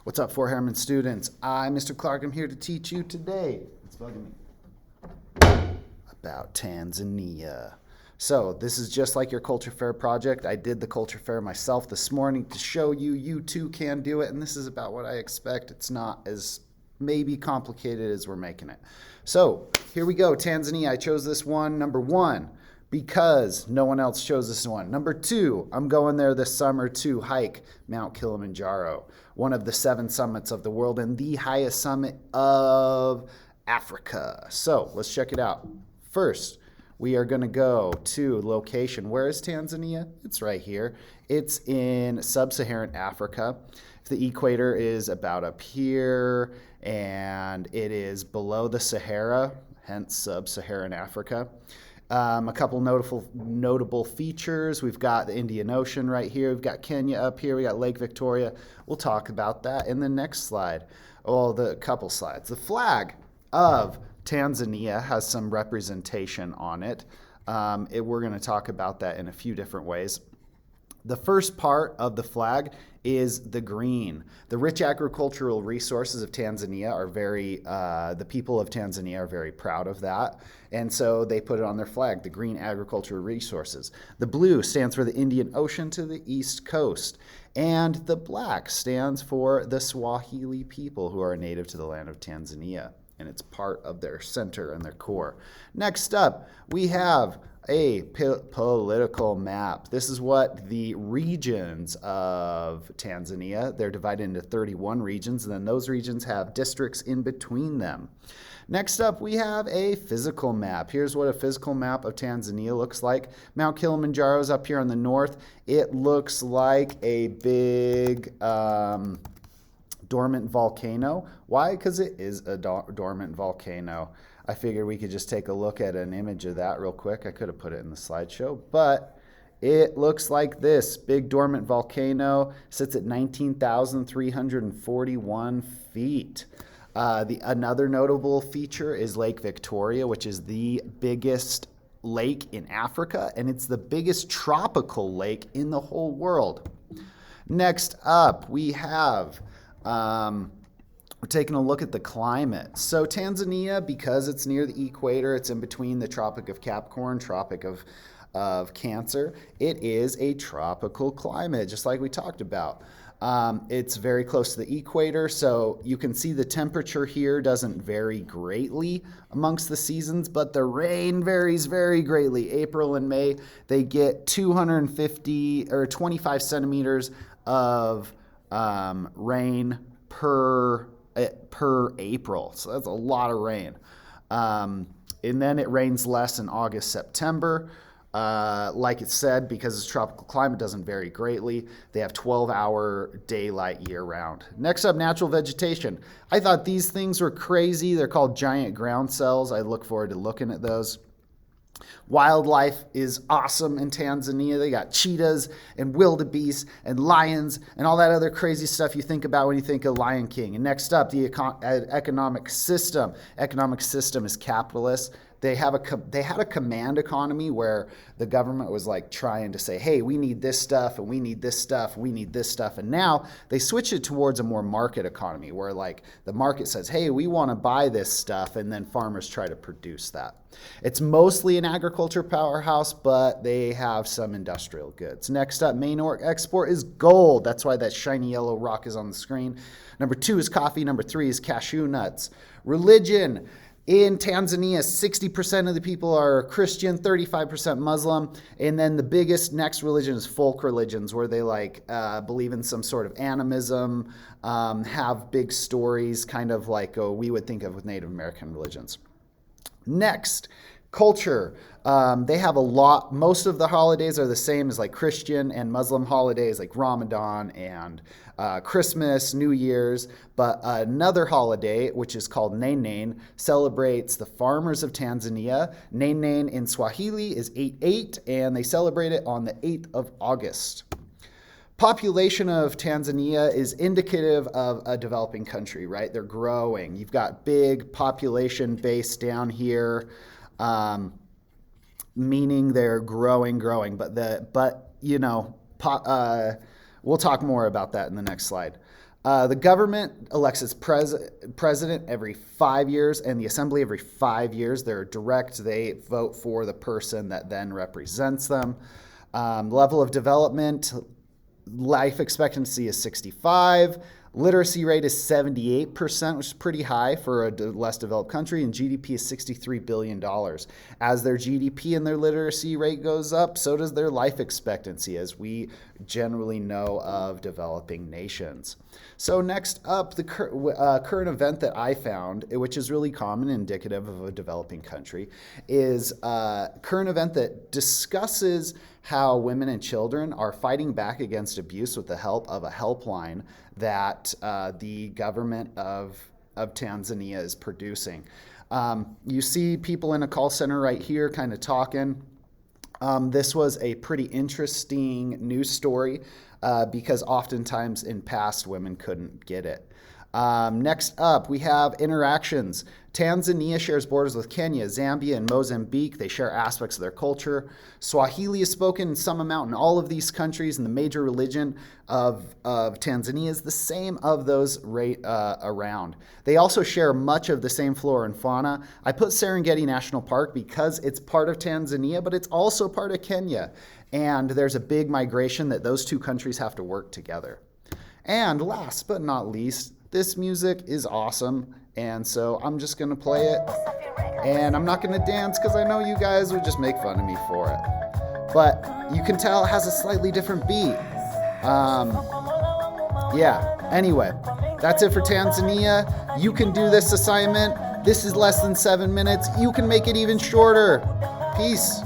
What's up, Fort Harriman students? I'm Mr. Clark. I'm here to teach you today. It's bugging me. About Tanzania. So this is just like your culture fair project. I did the culture fair myself this morning to show you you too can do it, and this is about what I expect. It's not as maybe complicated as we're making it. So here we go. Tanzania. I chose this one, number one, because no one else chose this one. Number two, I'm going there this summer to hike Mount Kilimanjaro, one of the 7 summits of the world and the highest summit of Africa. So let's check it out. First, we are going to go to location. Where is Tanzania? It's right here. It's in sub-Saharan Africa. The equator is about up here, and it is below the Sahara, hence sub-Saharan Africa. A couple notable features. We've got the Indian Ocean right here. We've got Kenya up here. We got Lake Victoria. We'll talk about that in the next slide. Well, the couple slides. The flag of Tanzania has some representation on it. We're going to talk about that in a few different ways. The first part of the flag is the green. The rich agricultural resources of Tanzania are the people of Tanzania are very proud of that. And so they put it on their flag, the green agricultural resources. The blue stands for the Indian Ocean to the east coast. And the black stands for the Swahili people who are native to the land of Tanzania. And it's part of their center and their core. Next up, we have a political map. This is what the regions of Tanzania, they're divided into 31 regions, and then those regions have districts in between them. Next up, we have a physical map. Here's what a physical map of Tanzania looks like. Mount Kilimanjaro is up here on the north. It looks like a big dormant volcano. Why? Because it is a dormant volcano. I figured we could just take a look at an image of that real quick. I could have put it in the slideshow, but it looks like this. Big dormant volcano sits at 19,341 feet. Another notable feature is Lake Victoria, which is the biggest lake in Africa, and it's the biggest tropical lake in the whole world. Next up, we have we're taking a look at the climate. So Tanzania, because it's near the equator, it's in between the Tropic of Capricorn, Tropic of Cancer, it is a tropical climate, just like we talked about. It's very close to the equator, so you can see the temperature here doesn't vary greatly amongst the seasons, but the rain varies very greatly. April and May, they get 250 or 25 centimeters of rain per April, so that's a lot of rain. And then it rains less in August, September. Like it said, because it's tropical climate, doesn't vary greatly. They have 12-hour daylight year-round. Next up, natural vegetation. I thought these things were crazy. They're called giant ground cells. I look forward to looking at those. Wildlife is awesome in Tanzania. They got cheetahs and wildebeest and lions and all that other crazy stuff you think about when you think of Lion King. And next up, the economic system. Economic system is capitalist. They had a command economy where the government was like trying to say, hey, we need this stuff and we need this stuff, we need this stuff. And now they switch it towards a more market economy where like the market says, hey, we want to buy this stuff, and then farmers try to produce that. It's mostly an agriculture powerhouse, but they have some industrial goods. Next up, main export is gold. That's why that shiny yellow rock is on the screen. Number 2 is coffee. Number 3 is cashew nuts. Religion. In Tanzania, 60% of the people are Christian, 35% Muslim, and then the biggest next religion is folk religions, where they believe in some sort of animism, have big stories, kind of like we would think of with Native American religions. Next, culture. They have a lot. Most of the holidays are the same as like Christian and Muslim holidays like Ramadan and Christmas, New Year's. But another holiday, which is called Nene, celebrates the farmers of Tanzania. Nene in Swahili is 8/8, and they celebrate it on the 8th of August. Population of Tanzania is indicative of a developing country, right? They're growing. You've got big population base down here. Meaning they're growing, we'll talk more about that in the next slide. The government elects its president every 5 years, and the assembly every 5 years. They're direct. They vote for the person that then represents them. Level of development, life expectancy is 65. Literacy rate is 78%, which is pretty high for a less developed country, and GDP is $63 billion. As their GDP and their literacy rate goes up, so does their life expectancy, as we generally know of developing nations. So next up, the current event that I found, which is really common and indicative of a developing country, is a current event that discusses how women and children are fighting back against abuse with the help of a helpline that the government of Tanzania is producing. You see people in a call center right here kind of talking. This was a pretty interesting news story because oftentimes in past women couldn't get it. Next up, we have interactions. Tanzania shares borders with Kenya, Zambia, and Mozambique. They share aspects of their culture. Swahili is spoken in some amount in all of these countries, and the major religion of Tanzania is the same of those around. They also share much of the same flora and fauna. I put Serengeti National Park because it's part of Tanzania, but it's also part of Kenya. And there's a big migration that those two countries have to work together. And last but not least, this music is awesome, and so I'm just going to play it, and I'm not going to dance because I know you guys would just make fun of me for it. But you can tell it has a slightly different beat. Anyway, that's it for Tanzania. You can do this assignment. This is less than 7 minutes. You can make it even shorter. Peace.